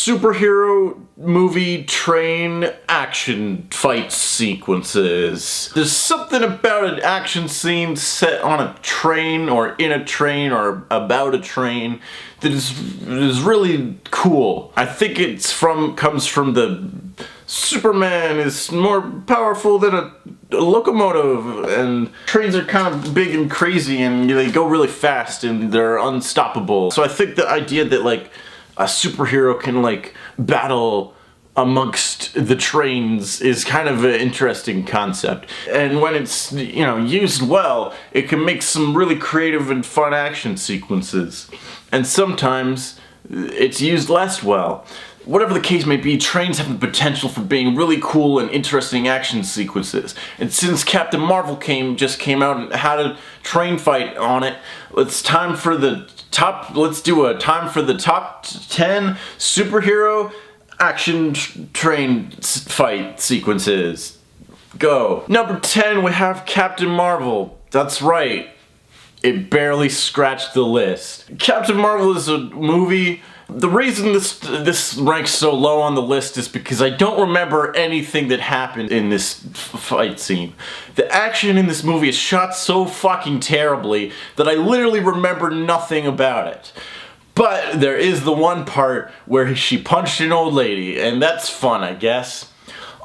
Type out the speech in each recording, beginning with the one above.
superhero movie train action fight sequences. There's something about an action scene set on a train or in a train or about a train that is really cool. I think comes from the Superman is more powerful than a locomotive, and trains are kind of big and crazy, and they go really fast and they're unstoppable. So I think the idea that like a superhero can like battle amongst the trains is kind of an interesting concept. And when it's, used well, it can make some really creative and fun action sequences. And sometimes it's used less well. Whatever the case may be, trains have the potential for being really cool and interesting action sequences. And since Captain Marvel just came out and had a train fight on it, let's do a time for the top 10 superhero action train fight sequences. Go. Number 10, we have Captain Marvel. That's right. It barely scratched the list. Captain Marvel is a movie. The reason this ranks so low on the list is because I don't remember anything that happened in this fight scene. The action in this movie is shot so fucking terribly that I literally remember nothing about it. But there is the one part where she punched an old lady, and that's fun, I guess.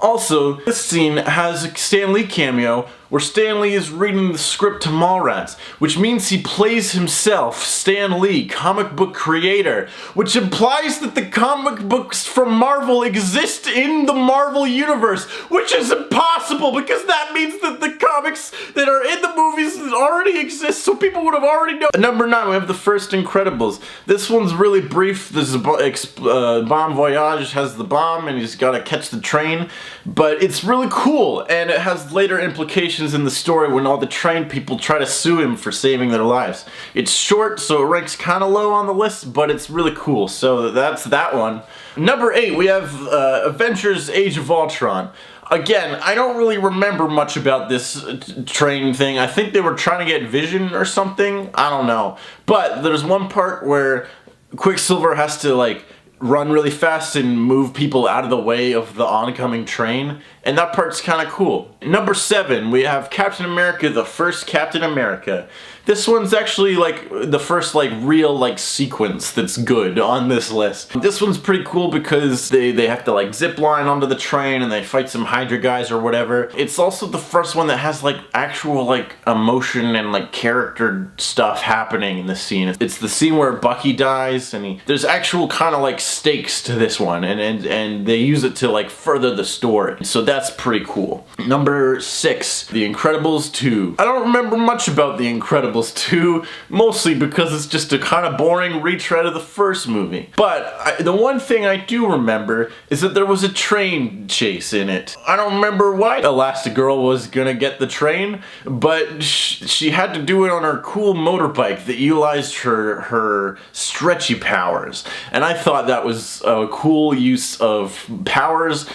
Also, this scene has a Stan Lee cameo where Stan Lee is reading the script to Mallrats, which means he plays himself, Stan Lee, comic book creator, which implies that the comic books from Marvel exist in the Marvel universe, which is impossible because that means that the comics that are in the movies already exist, so people would have already known. Number 9, we have the first Incredibles. This one's really brief. There's a Bon Voyage has the bomb and he's got to catch the train, but it's really cool, and it has later implications in the story when all the train people try to sue him for saving their lives. It's short, so it ranks kind of low on the list, but it's really cool, so that's that one. Number 8, we have Avengers Age of Ultron. Again, I don't really remember much about this train thing. I think they were trying to get Vision or something. I don't know. But there's one part where Quicksilver has to like run really fast and move people out of the way of the oncoming train, and that part's kind of cool. Number 7, we have Captain America, the first Captain America. This one's actually like the first like real like sequence that's good on this list. This one's pretty cool because they have to like zip line onto the train and they fight some Hydra guys or whatever. It's also the first one that has like actual like emotion and like character stuff happening in the scene. It's the scene where Bucky dies, and there's actual kind of like stakes to this one, and they use it to like further the story. So that's pretty cool. Number 6, The Incredibles 2. I don't remember much about The Incredibles 2, mostly because it's just a kind of boring retread of the first movie. But the one thing I do remember is that there was a train chase in it. I don't remember why Elastigirl was gonna get the train, but she had to do it on her cool motorbike that utilized her stretchy powers. And I thought that was a cool use of powers,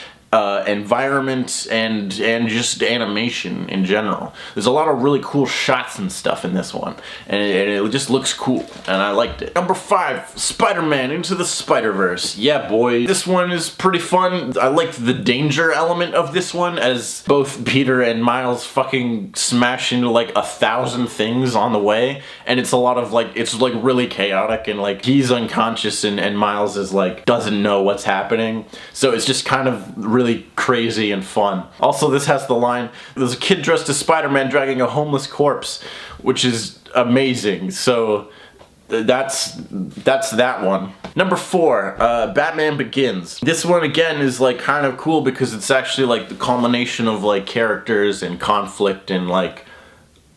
environment, and just animation in general. There's a lot of really cool shots and stuff in this one, and it just looks cool, and I liked it. Number 5, Spider-Man Into the Spider-Verse. Yeah, boy. This one is pretty fun. I liked the danger element of this one, as both Peter and Miles fucking smash into like 1,000 things on the way, and it's a lot of like, it's like really chaotic, and like he's unconscious and Miles is like doesn't know what's happening, so it's just kind of really crazy and fun. Also, this has the line, there's a kid dressed as Spider-Man dragging a homeless corpse, which is amazing. So that's that one. Number 4, Batman Begins. This one again is like kind of cool because it's actually like the culmination of like characters and conflict and like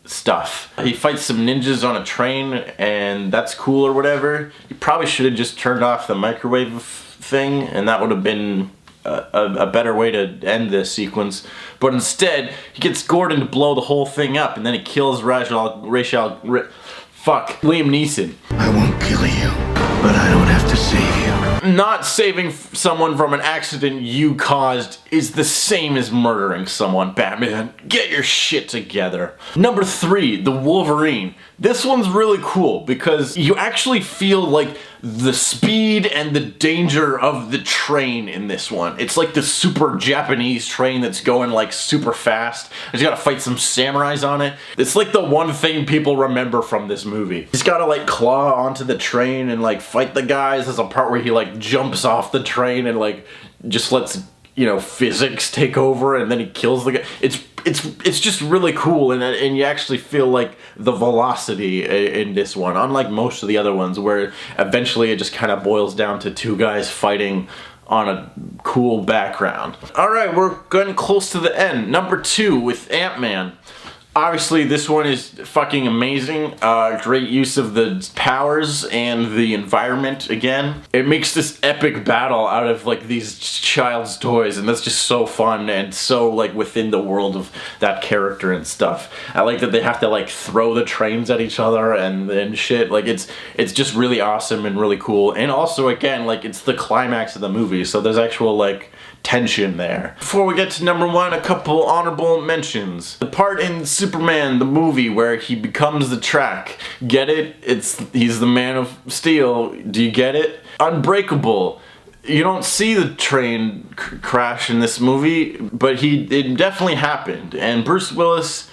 stuff. He fights some ninjas on a train, and that's cool or whatever. He probably should have just turned off the microwave thing, and that would have been a better way to end this sequence. But instead, he gets Gordon to blow the whole thing up, and then he kills Liam Neeson. I won't kill you, but I don't have to save you. Not saving someone from an accident you caused is the same as murdering someone, Batman. Get your shit together. Number 3, the Wolverine. This one's really cool because you actually feel like the speed and the danger of the train in this one. It's like the super Japanese train that's going like super fast. He's gotta fight some samurais on it. It's like the one thing people remember from this movie. He's gotta like claw onto the train and like fight the guys. There's a part where he like jumps off the train and like just lets, you know, physics take over, and then he kills the guy. It's just really cool, and you actually feel like the velocity in this one, unlike most of the other ones where eventually it just kind of boils down to two guys fighting on a cool background. Alright, we're getting close to the end. Number 2 with AntMan. Obviously, this one is fucking amazing. Great use of the powers and the environment again. It makes this epic battle out of like these child's toys, and that's just so fun and so like within the world of that character and stuff. I like that they have to like throw the trains at each other and shit. Like it's just really awesome and really cool. And also again, like it's the climax of the movie, so there's actual like tension there. Before we get to number 1, a couple honorable mentions. The part in Superman, the movie, where he becomes the track. Get it? He's the Man of Steel. Do you get it? Unbreakable. You don't see the train crash in this movie, but it definitely happened. And Bruce Willis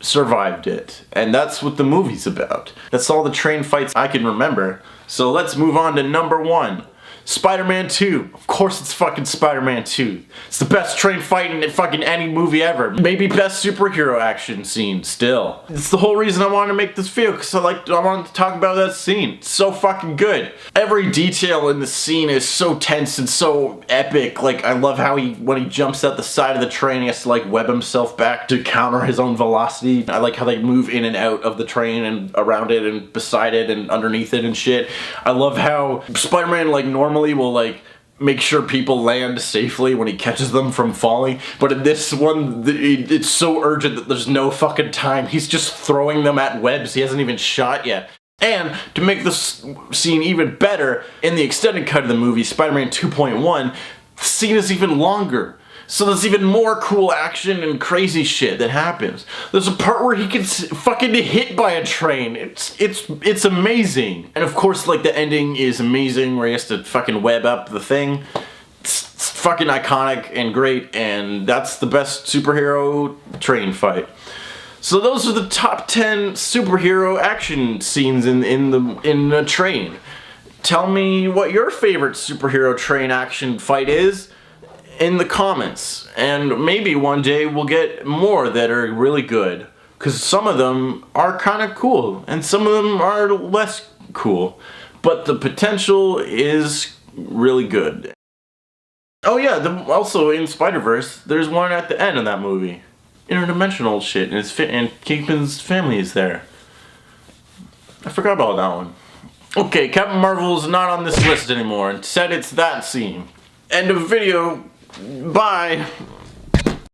survived it. And that's what the movie's about. That's all the train fights I can remember. So let's move on to number 1. Spider-Man 2. Of course it's fucking Spider-Man 2. It's the best train fight in fucking any movie ever. Maybe best superhero action scene still. It's the whole reason I wanted to make this video, because I wanted to talk about that scene. It's so fucking good. Every detail in the scene is so tense and so epic. Like, I love how when he jumps out the side of the train, he has to like web himself back to counter his own velocity. I like how they move in and out of the train and around it and beside it and underneath it and shit. I love how Spider-Man like normally will like make sure people land safely when he catches them from falling, but in this one it's so urgent that there's no fucking time. He's just throwing them at webs he hasn't even shot yet. And to make this scene even better, in the extended cut of the movie, Spider-Man 2.1, the scene is even longer. So there's even more cool action and crazy shit that happens. There's a part where he gets fucking hit by a train. It's amazing. And of course, like, the ending is amazing where he has to fucking web up the thing. It's fucking iconic and great, and that's the best superhero train fight. So those are the top 10 superhero action scenes in a train. Tell me what your favorite superhero train action fight is in the comments, and maybe one day we'll get more that are really good, because some of them are kind of cool and some of them are less cool, but the potential is really good. Oh yeah, also in SpiderVerse there's one at the end of that movie, interdimensional shit, and Kingpin's family is there. I forgot about that one. Okay, Captain Marvel's not on this list anymore. Instead it's that scene. End of video. Bye.